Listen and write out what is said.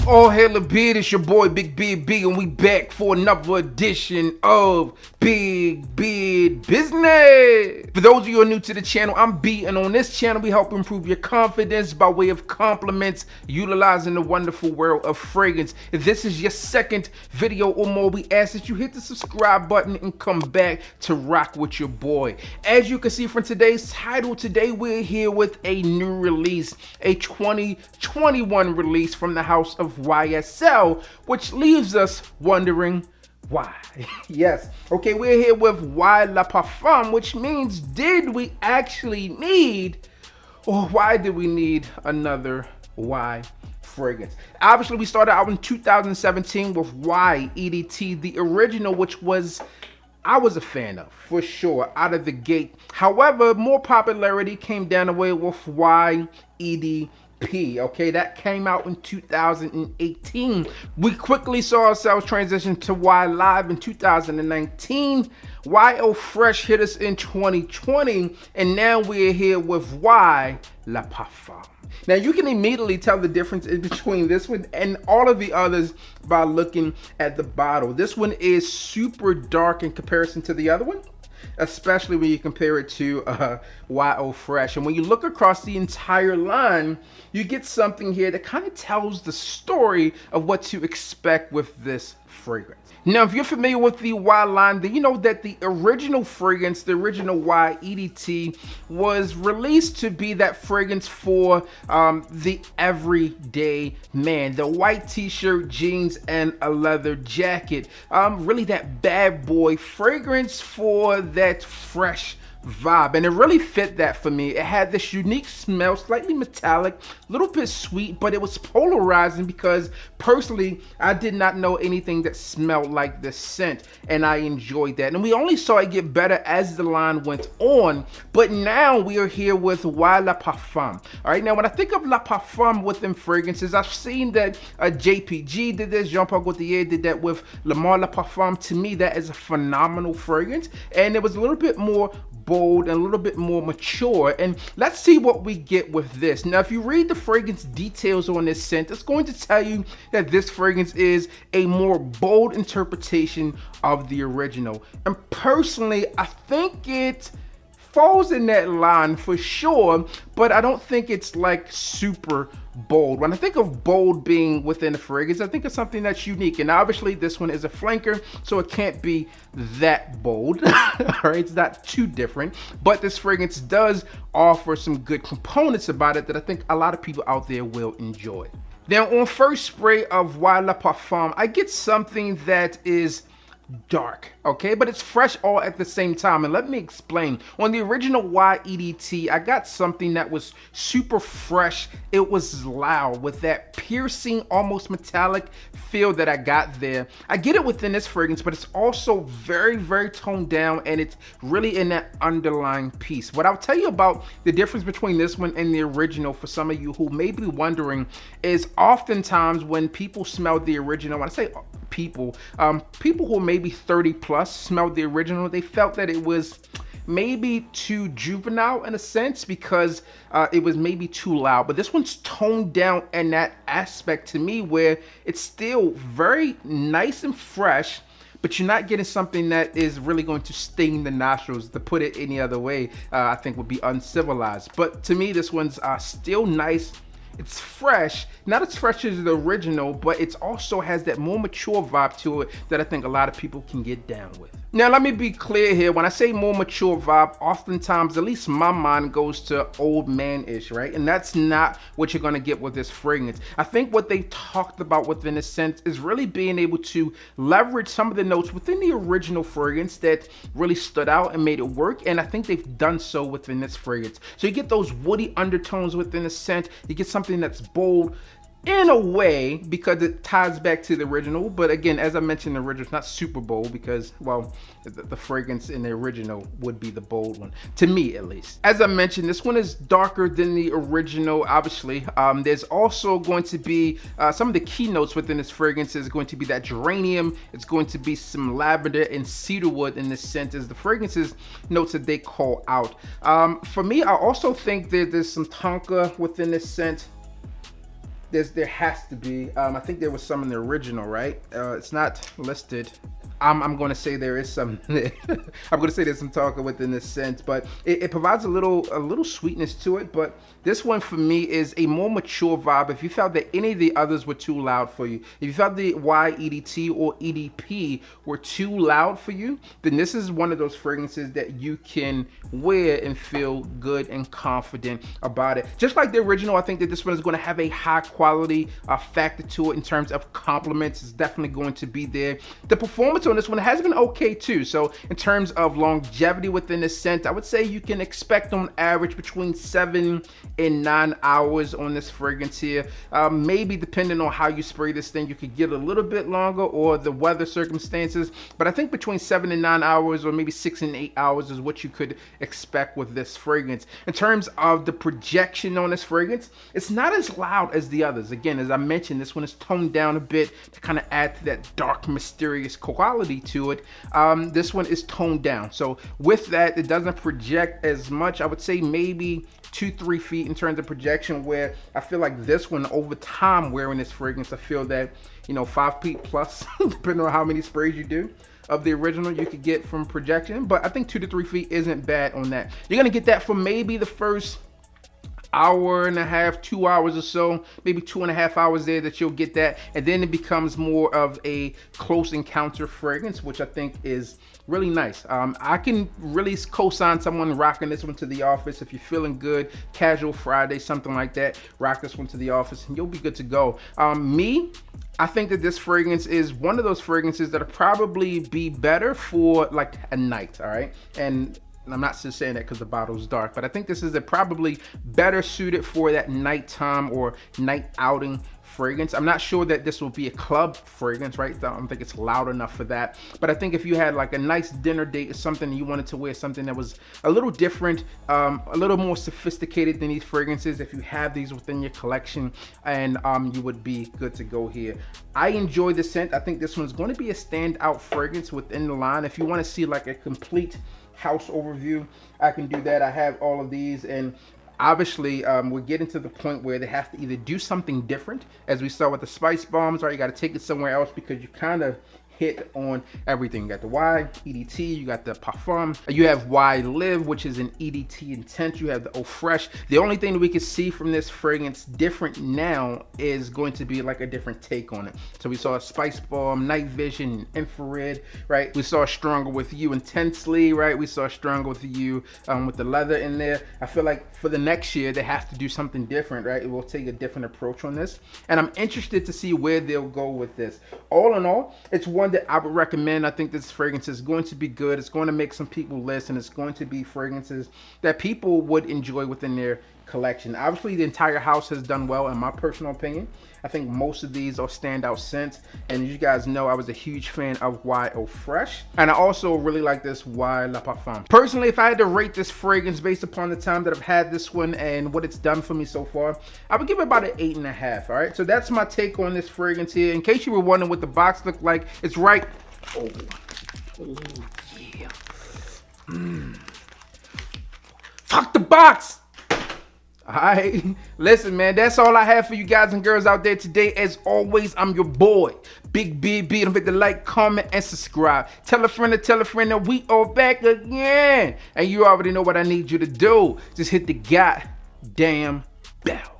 Oh, hella beard, it's your boy Big Beard B, and we back for another edition of Big Beard Business. For those of you who are new to the channel, I'm B, and on this channel we help improve your confidence by way of compliments, utilizing the wonderful world of fragrance. If this is your second video or more, we ask that you hit the subscribe button and come back to rock with your boy. As you can see from today's title, today we're here with a new release, a 2021 release from the house of YSL, which leaves us wondering why. Yes, okay, we're here with Y La Parfum, which means did we actually need, or why did we need another Y fragrance? Obviously, we started out in 2017 with Y EDT, the original, which I was a fan of, for sure, out of the gate. However, more popularity came down the way with Y EDP. Okay, that came out in 2018. We quickly saw ourselves transition to Y Live in 2019. YO Fresh hit us in 2020, and now we're here with Y La Parfum. Now you can immediately tell the difference in between this one and all of the others by looking at the bottle. This one is super dark in comparison to the other one, especially when you compare it to YO Fresh. And when you look across the entire line, you get something here that kind of tells the story of what to expect with this fragrance. Now, if you're familiar with the Y line, then you know that the original fragrance, the original Y EDT, was released to be that fragrance for the everyday man. The white t-shirt, jeans, and a leather jacket. Really that bad boy fragrance for that fresh vibe, and it really fit that for me. It had this unique smell, slightly metallic, a little bit sweet, but it was polarizing because personally I did not know anything that smelled like this scent, and I enjoyed that. And we only saw it get better as the line went on, but now we are here with Y La Parfum. All right, now when I think of La Parfum within fragrances, I've seen that JPG did this, Jean Paul Gaultier did that with Le Male La Parfum. To me, that is a phenomenal fragrance, and it was a little bit more bold and a little bit more mature. And let's see what we get with this. Now, if you read the fragrance details on this scent, it's going to tell you that this fragrance is a more bold interpretation of the original. And personally, I think it falls in that line for sure, but I don't think it's like super bold. When I think of bold being within a fragrance, I think of something that's unique, and obviously this one is a flanker, so it can't be that bold. All right, it's not too different, but this fragrance does offer some good components about it that I think a lot of people out there will enjoy. Now, on first spray of Y La Parfum, I get something that is dark, okay, but it's fresh all at the same time. And let me explain. On the original Y EDT, I got something that was super fresh. It was loud with that piercing, almost metallic feel that I got there. I get it within this fragrance, but it's also very, very toned down, and it's really in that underlying piece. What I'll tell you about the difference between this one and the original, for some of you who may be wondering, is oftentimes when people smell the original, when I say people who are maybe 30 plus smelled the original, they felt that it was maybe too juvenile in a sense because it was maybe too loud. But this one's toned down in that aspect to me, where it's still very nice and fresh, but you're not getting something that is really going to sting the nostrils. To put it any other way, I think would be uncivilized. But to me, this one's still nice. It's fresh, not as fresh as the original, but it also has that more mature vibe to it that I think a lot of people can get down with. Now, let me be clear here. When I say more mature vibe, oftentimes, at least my mind goes to old man-ish, right? And that's not what you're gonna get with this fragrance. I think what they talked about within a sense is really being able to leverage some of the notes within the original fragrance that really stood out and made it work. And I think they've done so within this fragrance. So you get those woody undertones within the scent. You get something that's bold in a way because it ties back to the original, but again, as I mentioned, the original's not super bold because, well, the fragrance in the original would be the bold one, to me at least. As I mentioned, this one is darker than the original, obviously. There's also going to be some of the keynotes within this fragrance is going to be that geranium, it's going to be some lavender and cedarwood in this scent, as the fragrances notes that they call out. For me, I also think that there's some tonka within this scent. There has to be. I think there was some in the original, right? It's not listed. I'm going to say there is some. I'm going to say there's some talk within this scent, but it provides a little sweetness to it. But this one for me is a more mature vibe. If you felt that any of the others were too loud for you, if you felt the YEDT or EDP were too loud for you, then this is one of those fragrances that you can wear and feel good and confident about it. Just like the original, I think that this one is going to have a high quality factor to it in terms of compliments. It's definitely going to be there. The performance on this one has been okay too. So in terms of longevity within the scent, I would say you can expect on average between 7 and 9 hours on this fragrance here. Maybe depending on how you spray this thing, you could get a little bit longer, or the weather circumstances, but I think between 7 and 9 hours, or maybe 6 and 8 hours is what you could expect with this fragrance. In terms of the projection on this fragrance, it's not as loud as the others. Again, as I mentioned, this one is toned down a bit to kind of add to that dark, mysterious quality to it. This one is toned down, so with that, it doesn't project as much. I would say maybe 2-3 feet in terms of projection, where I feel like this one, over time wearing this fragrance, I feel that, you know, 5 feet plus, depending on how many sprays you do of the original, you could get from projection. But I think 2 to 3 feet isn't bad on that. You're gonna get that for maybe the first hour and a half, 2 hours or so, maybe 2.5 hours there that you'll get that, and then it becomes more of a close encounter fragrance, which I think is really nice. I can really co-sign someone rocking this one to the office. If you're feeling good, casual Friday, something like that, rock this one to the office and you'll be good to go. I think that this fragrance is one of those fragrances that'll probably be better for like a night, all right? And I'm not just saying that because the bottle's dark, but I think this is probably better suited for that nighttime or night outing fragrance. I'm not sure that this will be a club fragrance, right? I don't think it's loud enough for that. But I think if you had like a nice dinner date or something, you wanted to wear something that was a little different, a little more sophisticated than these fragrances, if you have these within your collection, and you would be good to go here. I enjoy the scent. I think this one's going to be a standout fragrance within the line. If you want to see like a complete house overview, I can do that. I have all of these, and obviously we're getting to the point where they have to either do something different, as we saw with the spice bombs, or you got to take it somewhere else because you kind of hit on everything. You got the Y EDT, you got the Parfum, you have Y Live, which is an EDT intense, you have the Eau Fresh. The only thing that we can see from this fragrance different now is going to be like a different take on it. So we saw a spice bomb, night vision, infrared, right? We saw stronger with you intensely, right? We saw stronger with you with the leather in there. I feel like for the next year they have to do something different, right? It will take a different approach on this, and I'm interested to see where they'll go with this. All in all, it's one that I would recommend. I think this fragrance is going to be good. It's going to make some people list, and it's going to be fragrances that people would enjoy within their collection. Obviously, the entire house has done well, in my personal opinion. I think most of these are standout scents, and as you guys know, I was a huge fan of Y Eau Fresh, and I also really like this Y La Parfum. Personally, if I had to rate this fragrance based upon the time that I've had this one and what it's done for me so far, I would give it about an 8.5. All right, so that's my take on this fragrance here. In case you were wondering what the box looked like, it's right. Oh yeah. Fuck the box. Alright, listen man, that's all I have for you guys and girls out there today. As always, I'm your boy, Big BB. Don't forget to like, comment, and subscribe. Tell a friend that we are back again. And you already know what I need you to do. Just hit the goddamn bell.